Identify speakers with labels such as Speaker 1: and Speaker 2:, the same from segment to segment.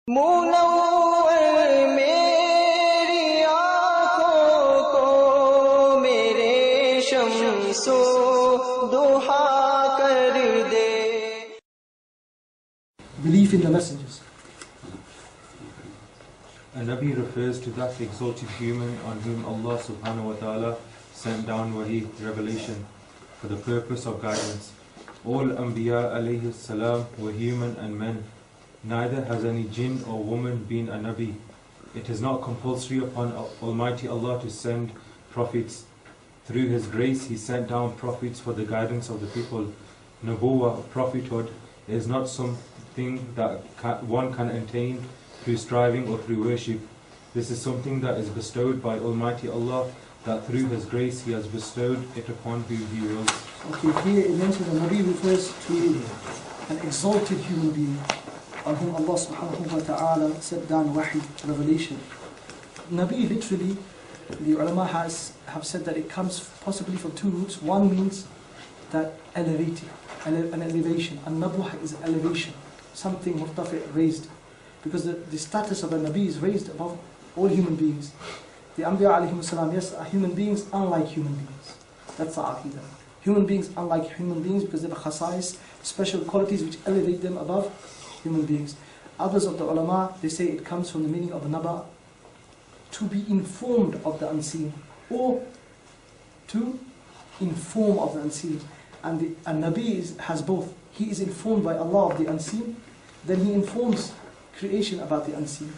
Speaker 1: मुनव्वर मेरी आँखों को मेरे शम्सो दुहा कर दे.
Speaker 2: Belief in the messengers.
Speaker 3: A Nabi refers to that exalted human on whom Allah subhanahu wa ta'ala sent down wahi, revelation, for the purpose of guidance. All Anbiya alayhi salam were human and men. Neither has any jinn or woman been a Nabi. It is not compulsory upon Almighty Allah to send prophets. Through His grace He sent down prophets for the guidance of the people. Nubuwwah, prophethood, is not something that one can attain through striving or through worship. This is something that is bestowed by Almighty Allah, that through His grace He has bestowed it upon whom He wills.
Speaker 2: Okay, here it mentions the Nabi refers to an exalted human being on whom Allah subhanahu wa ta'ala sent down wahi, revelation. Nabi literally, the ulama have said that it comes possibly from two roots. One means that elevating, an elevation. An-nabuha is elevation, something murtafi, raised. Because the status of a Nabi is raised above all human beings. The Anbiya alayhim salam, yes, are human beings unlike human beings. That's the aqidah. Human beings unlike human beings because they have khasais, special qualities which elevate them above human beings. Others of the ulama, they say it comes from the meaning of naba, to be informed of the unseen, or to inform of the unseen. And a Nabi has both. He is informed by Allah of the unseen, then he informs creation about the unseen.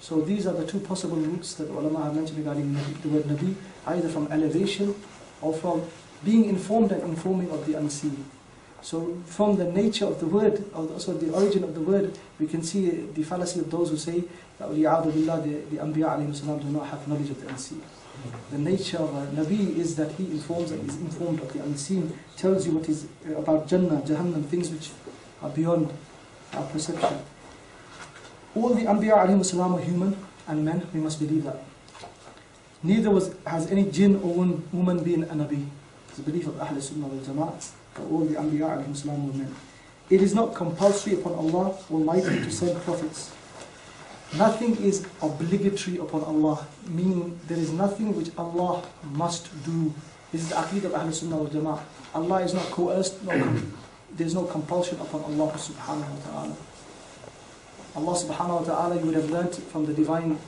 Speaker 2: So these are the two possible roots that the ulama have mentioned regarding the word Nabi, either from elevation or from being informed and informing of the unseen. So from the nature of the word, also the origin of the word, we can see the fallacy of those who say that the Anbiya alayhi salam do not have knowledge of the unseen. The nature of a Nabi is that he informs and is informed of the unseen, tells you what is about Jannah, Jahannam, things which are beyond our perception. All the Anbiya alayhi salam are human and men, we must believe that. Neither has any jinn or woman been a Nabi. It's the belief of Ahl Sunnah wal Jama'ah. All the Anbiya alayhi salam were men. It is not compulsory upon Allah Almighty to send prophets. Nothing is obligatory upon Allah, meaning there is nothing which Allah must do. This is the aqeedah of Ahl Sunnah wal Jama'ah. Allah is not coerced, there is no compulsion upon Allah subhanahu wa ta'ala. Allah subhanahu wa ta'ala, you would have learnt from the divine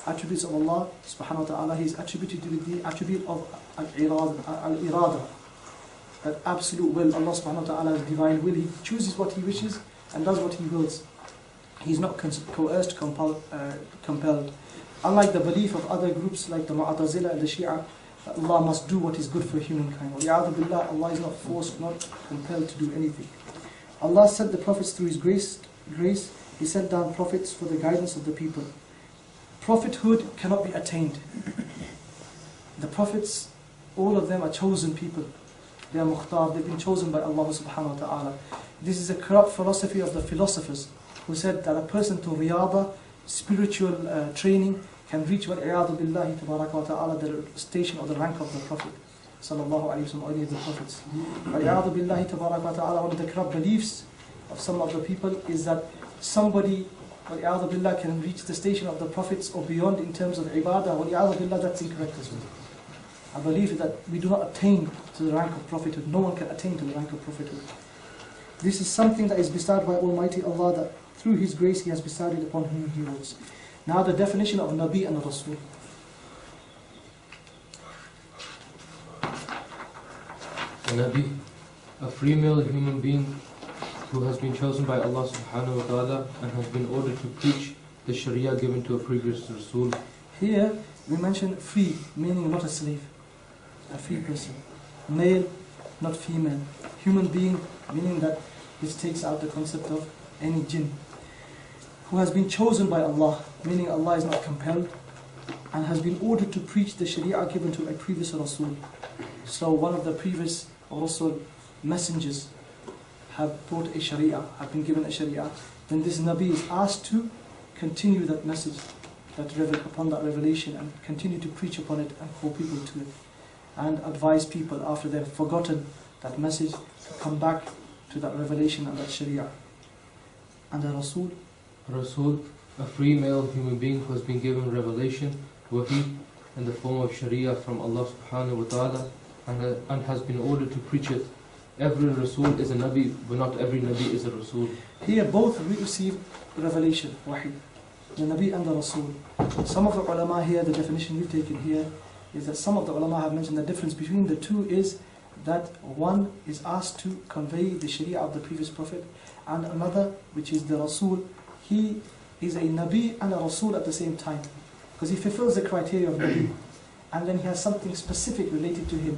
Speaker 2: attributes of Allah subhanahu wa ta'ala, He is attributed to the attribute of al-irada, that absolute will. Allah subhanahu wa ta'ala is divine will. He chooses what He wishes and does what He wills. He is not coerced, compelled. Unlike the belief of other groups like the Mu'tazila and the Shia, Allah must do what is good for humankind. Allah is not forced, not compelled to do anything. Allah sent the prophets through His grace. He sent down prophets for the guidance of the people. Prophethood cannot be attained. The prophets, all of them are chosen people. They are mukhtar, they've been chosen by Allah subhanahu wa ta'ala. This is a corrupt philosophy of the philosophers who said that a person to riyada, spiritual training, can reach wal-iyadu billahi tabaraka wa ta'ala, the station or the rank of the Prophet sallallahu alayhi wa sallam, or any of the prophets. Wal-iyadu billahi tabaraka wa ta'ala, one of the corrupt beliefs of some of the people is that somebody, wal-iyadu billah, can reach the station of the prophets or beyond in terms of ibadah. Wal-iyadu billah, that's incorrect as well. I believe that we do not attain to the rank of prophethood. No one can attain to the rank of prophethood. This is something that is bestowed by Almighty Allah, that through His grace He has bestowed it upon whom He wills. Now the definition of Nabi and Rasul.
Speaker 4: A Nabi, a free male human being who has been chosen by Allah subhanahu wa ta'ala and has been ordered to preach the Sharia given to a previous Rasul.
Speaker 2: Here we mention free, meaning not a slave, a free person. Male, not female. Human being, meaning that this takes out the concept of any jinn. Who has been chosen by Allah, meaning Allah is not compelled, and has been ordered to preach the Sharia given to a previous Rasul. So one of the previous Rasul messengers have taught a Sharia, have been given a Sharia. Then this Nabi is asked to continue that message, upon that revelation, and continue to preach upon it and call people to it, and advise people after they've forgotten that message to come back to that revelation and that Sharia. And the Rasul,
Speaker 4: a free male human being who has been given revelation, wahi, in the form of sharia from Allah subhanahu wa ta'ala, and has been ordered to preach it. Every Rasul is a Nabi, but not every Nabi is a Rasul.
Speaker 2: Here both receive revelation, wahi, the Nabi and the Rasul. Some of the ulama here, the definition we've taken here, is that some of the ulama have mentioned the difference between the two is that one is asked to convey the sharia of the previous prophet, and another, which is the Rasul, he is a Nabi and a Rasul at the same time. Because he fulfills the criteria of Nabi, and then he has something specific related to him,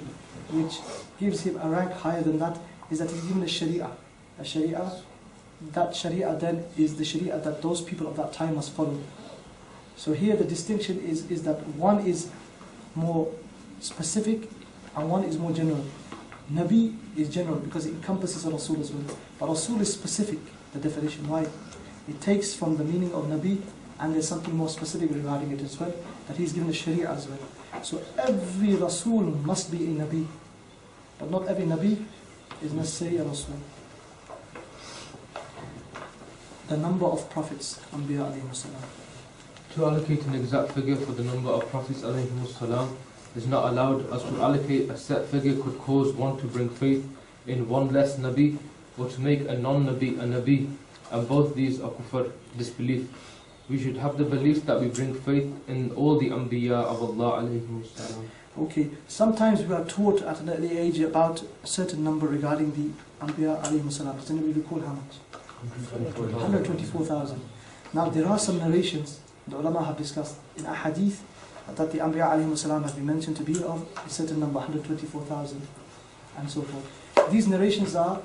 Speaker 2: which gives him a rank higher than that, is that he's given a sharia. A sharia, that sharia then is the sharia that those people of that time must follow. So here the distinction is that one is more specific and one is more general. Nabi is general because it encompasses a Rasul as well. But Rasul is specific, the definition. Why? It takes from the meaning of Nabi, and there's something more specific regarding it as well, that he's given a sharia as well. So every Rasul must be a Nabi, but not every Nabi is necessarily a Rasul. The number of prophets, Anbiya alayhi salam.
Speaker 4: To allocate an exact figure for the number of prophets alayhi salam is not allowed, as to allocate a set figure could cause one to bring faith in one less Nabi, or to make a non-Nabi a Nabi, and both these are kufr, disbelief. We should have the belief that we bring faith in all the Anbiya of Allah alayhi salam.
Speaker 2: Okay, sometimes we are taught at an early age about a certain number regarding the Anbiya alayhi salam. Does anybody recall how much? 124,000. Now there are some narrations the ulama have discussed in a hadith that the Anbiya alayhi salam have been mentioned to be of a certain number, 124,000 and so forth. These narrations are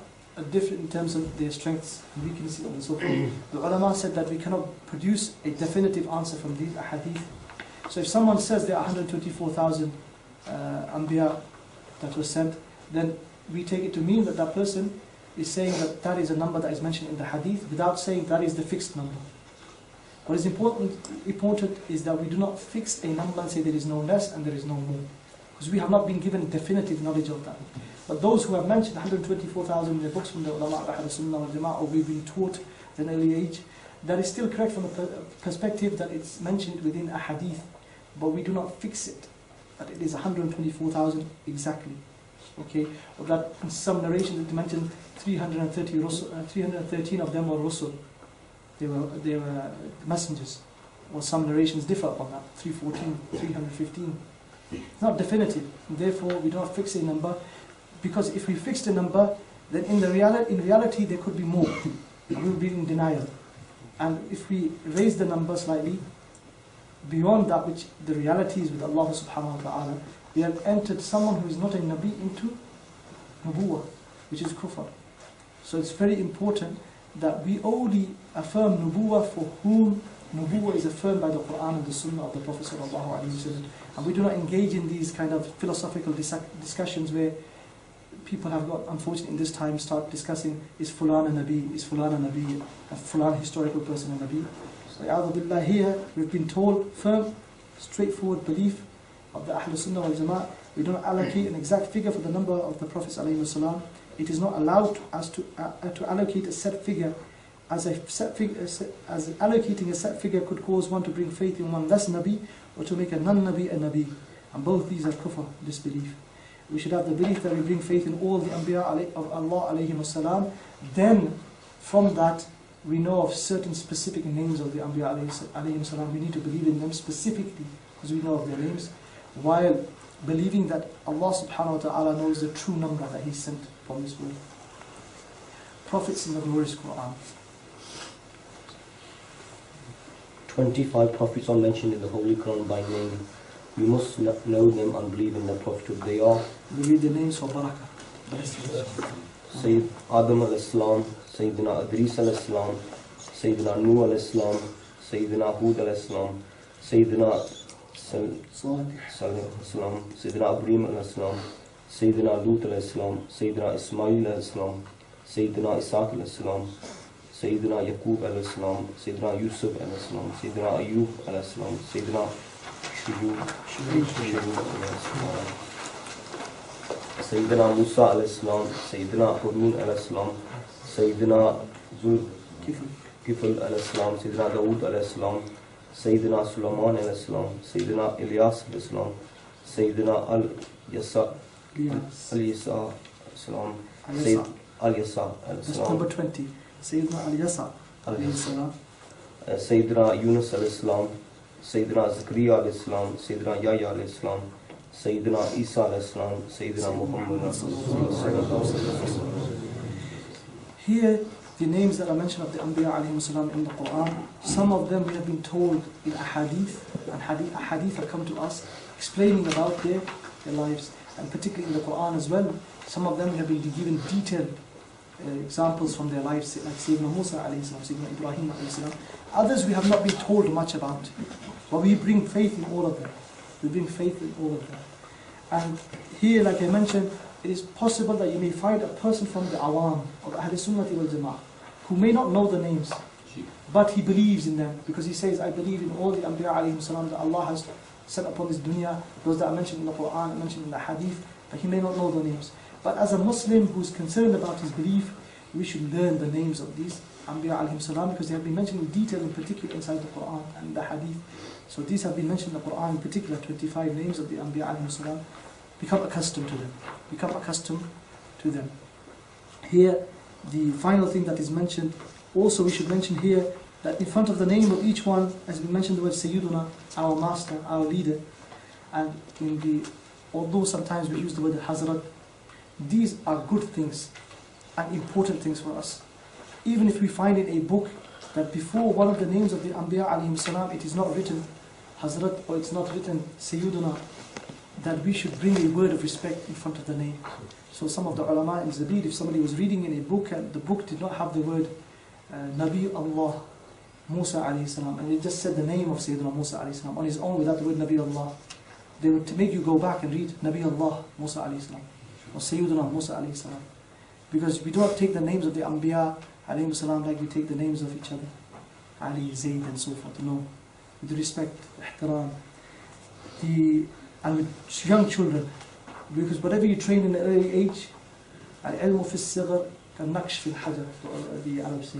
Speaker 2: different in terms of their strengths and weaknesses and so forth. The ulama said that we cannot produce a definitive answer from these hadith. So if someone says there are 124,000 Anbiya that were sent, then we take it to mean that that person is saying that that is a number that is mentioned in the hadith without saying that is the fixed number. What is important is that we do not fix a number and say there is no less and there is no more, because we have not been given definitive knowledge of that. But those who have mentioned 124,000 in the books from the ulama of Ahl Sunnah wal Jama'ah, or we've been taught at an early age, that is still correct from the perspective that it's mentioned within a hadith, but we do not fix it, that it is 124,000 exactly. Okay, or that in some narrations it mentioned 313 of them were Rusul. They were messengers. Or some narrations differ on that, 314, 315. It's not definitive. Therefore, we do not fix a number, because if we fixed a number, then in reality there could be more. We will be in denial. And if we raise the number slightly beyond that which the reality is with Allah subhanahu wa ta'ala, we have entered someone who is not a Nabi into Nubuwah, which is kufr. So it's very important that we only affirm Nubuwah for whom Nubuwah is affirmed by the Quran and the Sunnah of the Prophet sallallahu alaihi wasallam. And we do not engage in these kind of philosophical discussions where people have got, unfortunately in this time, start discussing, is Fulan a Nabi, is Fulan a Nabi, a Fulan historical person a Nabi. So here we've been told firm, straightforward belief of the Ahl Sunnah wal Jama'ah. We don't allocate an exact figure for the number of the Prophets alayhi salam. It is not allowed us to allocate a set figure, as allocating a set figure could cause one to bring faith in one less Nabi, or to make a non-Nabi a Nabi. And both these are kufr, disbelief. We should have the belief that we bring faith in all the Anbiya of Allah alayhi salam. Then from that we know of certain specific names of the Anbiya alayhi salam. We need to believe in them specifically because we know of their names, while believing that Allah subhanahu wa ta'ala knows the true number that He sent from this world. Prophets in the glorious Quran.
Speaker 5: 25 prophets are mentioned in the Holy Quran by name. We must know them and believe in the prophethood they are.
Speaker 2: We read the names for barakah.
Speaker 5: Sayyid Adam al-Islam, Sayyidina Idris al-Islam, Sayyidina Nuh al-Islam, Sayyidina Hud al-Islam, Sayyidina Salih al-Islam, Sayyidina Ibrahim al-Islam, Sayyidina Lut al-Islam, Sayyidina Ismail al-Islam, Sayyidina Isaac al-Islam, Sayyidina Yaqub al-Islam, Sayyidina Yusuf al-Islam, Sayyidina Ayub al-Islam, Sayyidina Sayyidina Musa al-Islam, Sayyidina Harun al-Islam, Sayyidina Kifl al-Islam, Sayyidina Dawood al-Islam, Sayyidina Sulaiman al-Islam, Sayyidina Ilyas al-Islam, Sayyidina al-Yasa al-Islam, Sayyid al-Yasa
Speaker 2: That's
Speaker 5: al-Islam,
Speaker 2: number 20. Sayyidina al-Yasa alayhi salam.
Speaker 5: Sayyidina Yunus al-Islam, Sayyidina Zakaria al-Islam, Sayyidina Yahya al-Islam, Sayyidina Isa al-Islam, Sayyidina Muhammad al-Islam.
Speaker 2: Here, the names that are mentioned of the Anbiya alayhi salam in the Quran, some of them we have been told in ahadith, and hadith have come to us explaining about their lives, and particularly in the Quran as well. Some of them we have been given detailed examples from their lives, like Sayyidina Musa alayhi salam, Sayyidina Ibrahim alayhi salam. Others we have not been told much about, but we bring faith in all of them. We bring faith in all of them. And here, like I mentioned, it is possible that you may find a person from the awam of Ahl Sunnati wal Jama'ah who may not know the names, but he believes in them, because he says, I believe in all the Anbiya alayhim salam that Allah has sent upon this dunya, those that are mentioned in the Quran, mentioned in the Hadith, but he may not know the names. But as a Muslim who is concerned about his belief, we should learn the names of these Anbiya alayhim salam, because they have been mentioned in detail, in particular inside the Quran and the Hadith. So these have been mentioned in the Quran, in particular 25 names of the Anbiya alayhim salam. Become accustomed to them. Become accustomed to them. Here, the final thing that is mentioned, also we should mention here, that in front of the name of each one, as we mentioned the word Sayyiduna, our master, our leader, and although sometimes we use the word Hazrat, these are good things and important things for us. Even if we find in a book that before one of the names of the Anbiya alayhim salam, it is not written Hazrat or it's not written Sayyiduna, that we should bring a word of respect in front of the name. So some of the ulama in Zabir, if somebody was reading in a book and the book did not have the word Nabi Allah Musa alayhi salam, and it just said the name of Sayyidina Musa alayhi salam on his own without the word Nabi Allah, they would to make you go back and read Nabi Allah Musa alayhi salam or Sayyidina Musa alayhi salam, because we do not take the names of the Anbiya alayhi salam like we take the names of each other, Ali, Zayd and so forth. No, with respect, ihtiram, and with young children, because whatever you train in an early age, al-ilmu fi al-sighar ka-naqsh fi al-hajar, the Arabs say.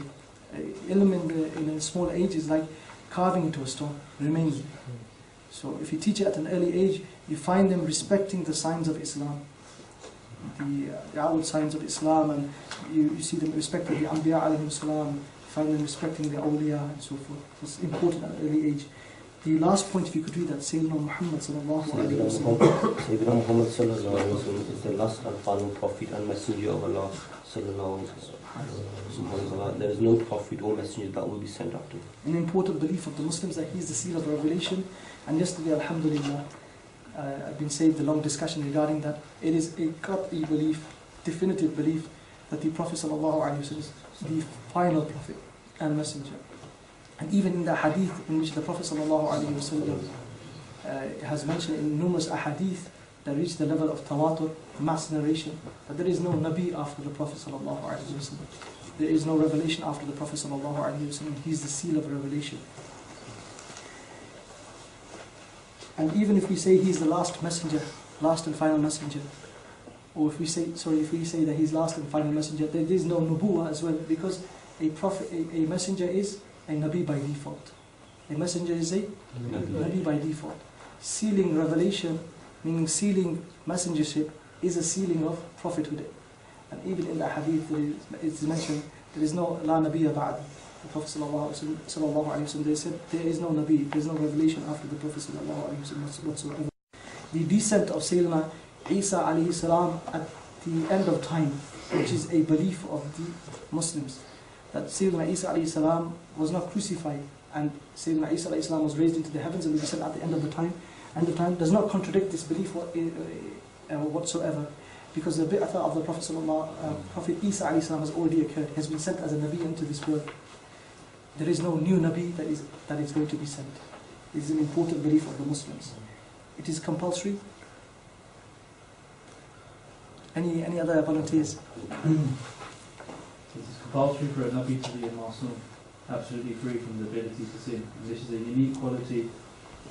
Speaker 2: Ilm in a small age is like carving into a stone, remains. So if you teach it at an early age, you find them respecting the signs of Islam, the outward signs of Islam, and you see them respecting the Anbiya alayhim salam, you find them respecting the awliya and so forth. It's important at an early age. The last point, if you could read that, Sayyidina Muhammad sallallahu alayhi wa sallam.
Speaker 5: Sayyidina Muhammad sallallahu alayhi wa sallam is the last and final prophet and messenger of Allah sallallahu alayhi wa sallam. There is no prophet or messenger that will be sent after.
Speaker 2: An important belief of the Muslims that he is the seal of revelation. And yesterday, alhamdulillah, I've been saying the long discussion regarding that. It is a qat'i belief, definitive belief, that the Prophet sallallahu alayhi wa sallam is the final prophet and messenger. And even in the hadith in which the Prophet ﷺ has mentioned in numerous ahadith that reach the level of tawatur, mass narration, that there is no Nabi after the Prophet ﷺ. There is no revelation after the Prophet ﷺ. He is the seal of revelation. And even if we say he is the last messenger, last and final messenger, or if we say that he is last and final messenger, there is no nubuwah as well, because a prophet, a messenger is a Nabi by default. A messenger is a Nabi by default. Sealing revelation, meaning sealing messengership, is a sealing of prophethood. And even in the hadith, it is mentioned, there is no La Nabiya Ba'd. The Prophet sallallahu alayhi wa sallam, they said, there is no Nabi, there is no revelation after the Prophet sallallahu alayhi wa sallam whatsoever. The descent of Sayyidina Isa alayhi salam at the end of time, which is a belief of the Muslims, that Sayyidina Isa alayhi salam was not crucified, and Sayyidina Isa alayhi salam was raised into the heavens and will be sent at the end of the time. And the time does not contradict this belief whatsoever, because the bi'athah of the Prophet Isa alayhi salam has already occurred. He has been sent as a Nabi into this world. There is no new Nabi that is going to be sent. It is an important belief of the Muslims. It is compulsory. Any other volunteers?
Speaker 6: It is compulsory for a Nabi to be a Masoom, absolutely free from the ability to sin. And this is a unique quality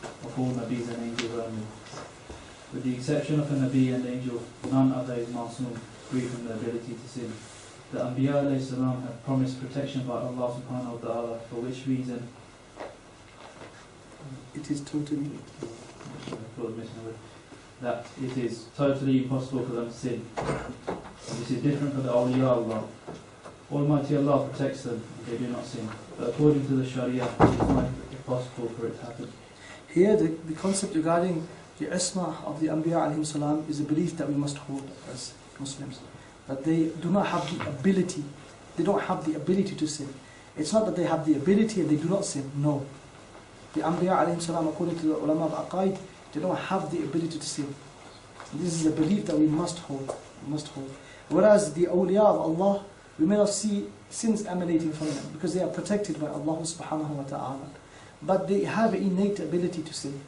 Speaker 6: of all Nabis and angels only. With the exception of a Nabi and angel, none other is Masoom, free from the ability to sin. The Anbiya alayhi salam have promised protection by Allah subhanahu wa ta'ala, for which reason
Speaker 2: It is totally.
Speaker 6: that it is totally impossible for them to sin. And this is different for the awliya Allah. Almighty Allah protects them and they do not sin. But according to the Sharia, it is not possible for it to happen.
Speaker 2: Here, the concept regarding the isma of the Anbiya alayhim salam is a belief that we must hold as Muslims. That they do not have the ability, they don't have the ability to sin. It's not that they have the ability and they do not sin, no. The Anbiya alayhim salam, according to the ulama of aqaid, they don't have the ability to sin. And this is a belief that we must hold. Whereas the awliya of Allah, we may not see sins emanating from them because they are protected by Allah subhanahu wa ta'ala. But they have an innate ability to sin,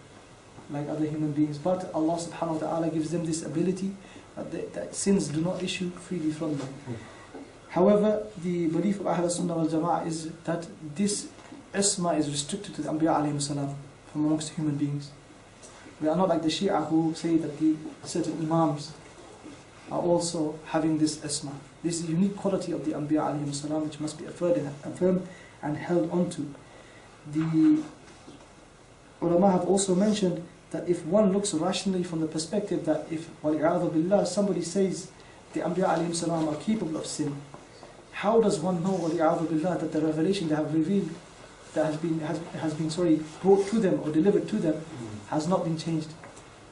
Speaker 2: like other human beings. But Allah subhanahu wa ta'ala gives them this ability that sins do not issue freely from them. However, the belief of Ahl Sunnah wal Jama'ah is that this isma is restricted to the Anbiya alayhim salam from amongst human beings. We are not like the Shia who say that the certain Imams are also having this isma. This is a unique quality of the Anbiya alayhim salam which must be affirmed and held onto. The ulama have also mentioned that if one looks rationally from the perspective that if wali'adhu billah somebody says the Anbiya alayhim salam are capable of sin, how does one know wali'adhu billah that the revelation they have revealed that has been brought to them or delivered to them has not been changed?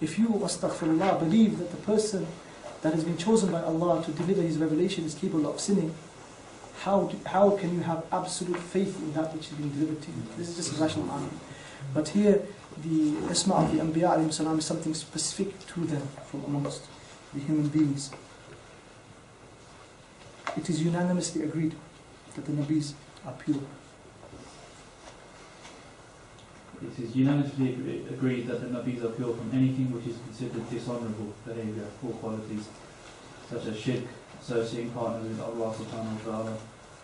Speaker 2: If you, astaghfirullah, believe that the person that has been chosen by Allah to deliver his revelation is capable of sinning, how can you have absolute faith in that which is being delivered to you? This is just a rational argument. But here, the isma of the Anbiya alayhim salam is something specific to them from amongst the human beings. It is unanimously agreed that the Nabis are pure.
Speaker 6: It is unanimously agreed that the Nabis are pure from anything which is considered dishonourable behaviour, poor qualities, such as shirk, associating partners with Allah subhanahu wa ta'ala,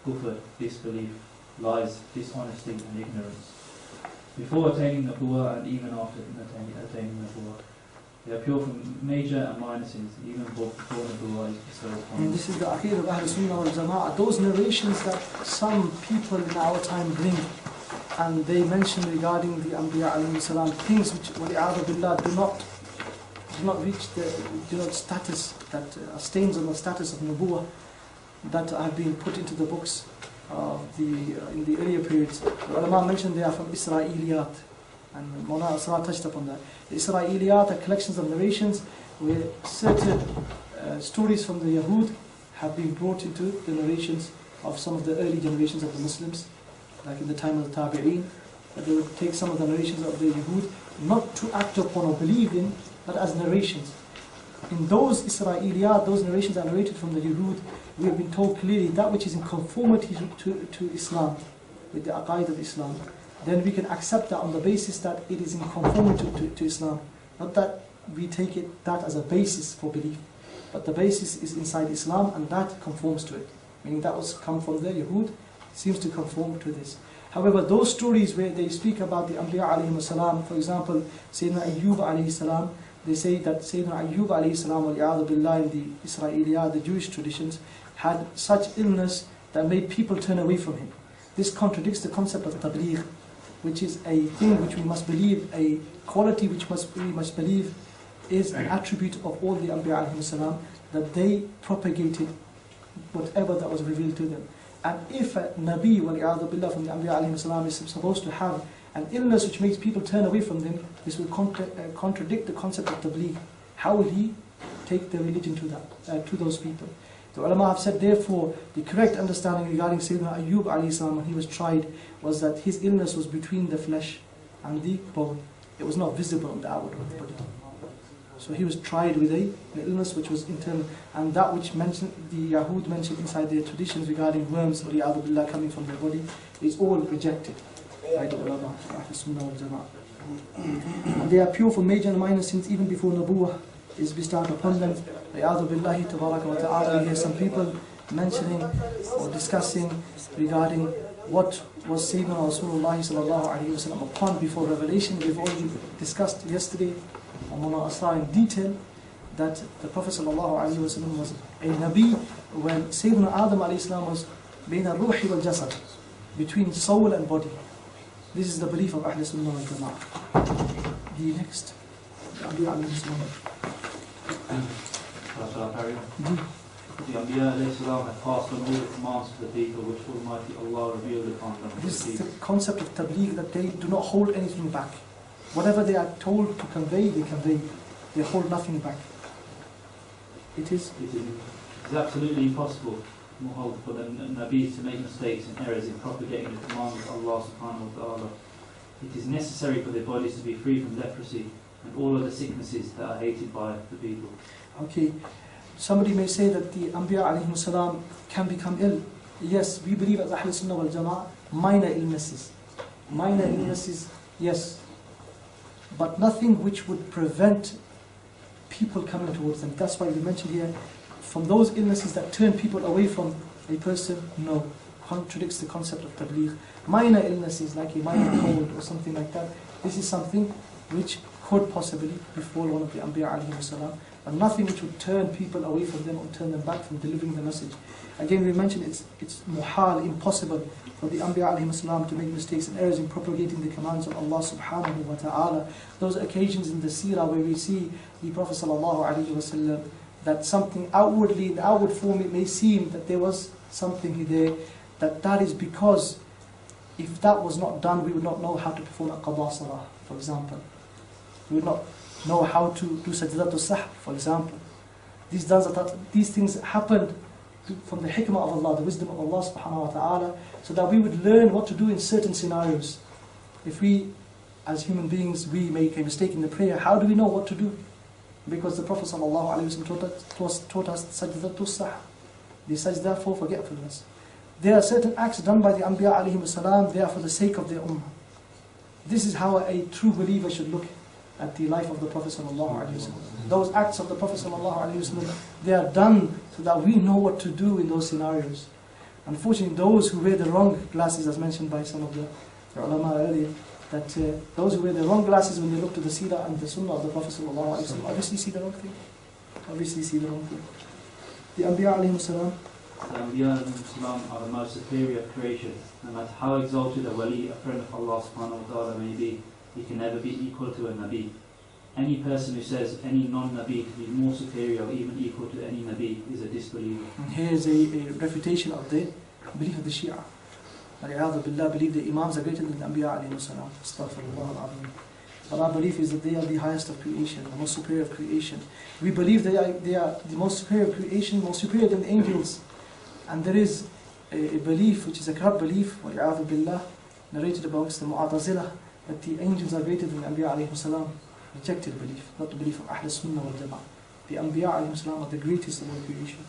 Speaker 6: kufr, disbelief, lies, dishonesty and ignorance. Before attaining Nabuwah and even after attaining Nabuwah, they are pure from major and minor sins, even before Nabuwah is bestowed upon
Speaker 2: And this is the aqeedah of Ahl Sunnah wal Jama'ah. Those narrations that some people in our time bring, and they mention regarding the Anbiya alayhi salam, things which wali'adhu billah do not reach the status that stains on the status of Nabuwah that have been put into the books of in the earlier periods. The ulama mentioned they are from Isra'iliyat, and Mawlana Asra touched upon that. The Isra'iliyat are collections of narrations where certain stories from the Yahud have been brought into the narrations of some of the early generations of the Muslims, like in the time of the Tabi'een, that they would take some of the narrations of the Yahud, not to act upon or believe in, but as narrations. In those Isra'iliyat, those narrations are narrated from the Yahud, we have been told clearly that which is in conformity to Islam, with the aqaid of Islam, then we can accept that on the basis that it is in conformity to Islam. Not that we take that as a basis for belief, but the basis is inside Islam and that conforms to it. Meaning that was come from the Yahud, seems to conform to this. However, those stories where they speak about the Anbiya alayhi salam, for example, Sayyidina Ayyub alayhi salam, they say that Sayyidina Ayyub alayhi salam wal-i'adhu billah in the Isra'iliyah, the Jewish traditions, had such illness that made people turn away from him. This contradicts the concept of tabligh, which is a thing which we must believe, a quality which we must believe is an attribute of all the Anbiya alayhi salam, that they propagated whatever that was revealed to them. And if a Nabi wal-i'adhu billah from the Anbiya alayhi salam is supposed to have an illness which makes people turn away from them, this will contradict the concept of tabligh. How will he take the religion to those people? The ulama have said, therefore, the correct understanding regarding Sayyidina Ayyub alayhi salam when he was tried was that his illness was between the flesh and the bone. It was not visible on the outward of the body. So he was tried with an illness which was internal, and that which the Yahud mentioned inside their traditions regarding worms or the billah coming from their body is all rejected by the ulama of Ahl Sunnah wal Jama'ah. And they are pure from major and minor sins even before Nabuwah is bestowed upon them. A'udhu billahi tabaraka wa ta'ala. We hear some people mentioning or discussing regarding what was Sayyidina Rasulullah sallallahu alayhi wa sallam upon before revelation. We've already discussed yesterday, Mawlana Asra in detail, that the Prophet ﷺ was a Nabi when Sayyidina Adam alayhi was بين الروح والجسد, between soul and body. This is the belief of Ahl Sunnah wal Jama'ah. The next, the Anbiya alayhi salam.
Speaker 6: The Anbiya alayhi salam had passed on all the commands to the people which Almighty Allah revealed upon them.
Speaker 2: This is the concept of tabligh, that they do not hold anything back. Whatever they are told to convey, they convey. They hold nothing back. It is
Speaker 6: absolutely impossible for the Nabis to make mistakes and errors in propagating the commands of Allah subhanahu wa ta'ala. It is necessary for their bodies to be free from leprosy and all other sicknesses that are hated by the people.
Speaker 2: Okay, somebody may say that the Anbiya alayhi salam can become ill. Yes, we believe as Ahl Sunnah wal Jama'ah, minor illnesses. Minor illnesses, yes. But nothing which would prevent people coming towards them. That's why we mentioned here, from those illnesses that turn people away from a person, no, contradicts the concept of tabligh. Minor illnesses like a minor cold or something like that, this is something which could possibly befall one of the Anbiya alayhi salam, but nothing which would turn people away from them or turn them back from delivering the message. Again, we mentioned it's muhal, impossible for the Anbiya alayhi salam to make mistakes and errors in propagating the commands of Allah subhanahu wa ta'ala. Those occasions in the seerah where we see the Prophet sallallahu alayhi wa sallam, that something outwardly, in the outward form, it may seem that there was something there, that is because if that was not done, we would not know how to perform a qada salah, for example. We would not know how to do sajdatul sahw, for example. These things happened from the hikmah of Allah, the wisdom of Allah subhanahu wa ta'ala, so that we would learn what to do in certain scenarios. If we, as human beings, we make a mistake in the prayer, how do we know what to do? Because the Prophet ﷺ taught us sajdatul sahw, the sajda for forgetfulness. There are certain acts done by the Anbiya alayhi salam, they are for the sake of their ummah. This is how a true believer should look at the life of the Prophet ﷺ. Those acts of the Prophet ﷺ, they are done so that we know what to do in those scenarios. Unfortunately, those who wear the wrong glasses, as mentioned by some of the ulama earlier, that those who wear the wrong glasses when they look to the seerah and the sunnah of the Prophet ﷺ, obviously see the wrong thing. Obviously see the wrong thing. The Anbiya alayhi salam.
Speaker 6: The Anbiya alayhi salam are the most superior of creation. No matter how exalted a wali, a friend of Allah subhanahu wa ta'ala may be, he can never be equal to a Nabi. Any person who says any non-Nabi to be more superior or even equal to any Nabi is a disbeliever.
Speaker 2: And here is a refutation of the belief of the Shia. Al-Iyadhu Billah believe the Imams are greater than the Anbiya alayhi salam. Astaghfirullah al-Azim. But our belief is that they are the highest of creation, the most superior of creation. We believe they are the most superior of creation, most superior than the angels. And there is a belief, which is a corrupt belief, Al-Iyadhu Billah, narrated amongst the Mu'tazilah, that the angels are greater than the Anbiya alayhi salam. Rejected belief, not the belief of Ahl Sunnah wal Jama'ah. The Anbiya alayhi salam are the greatest of all creation.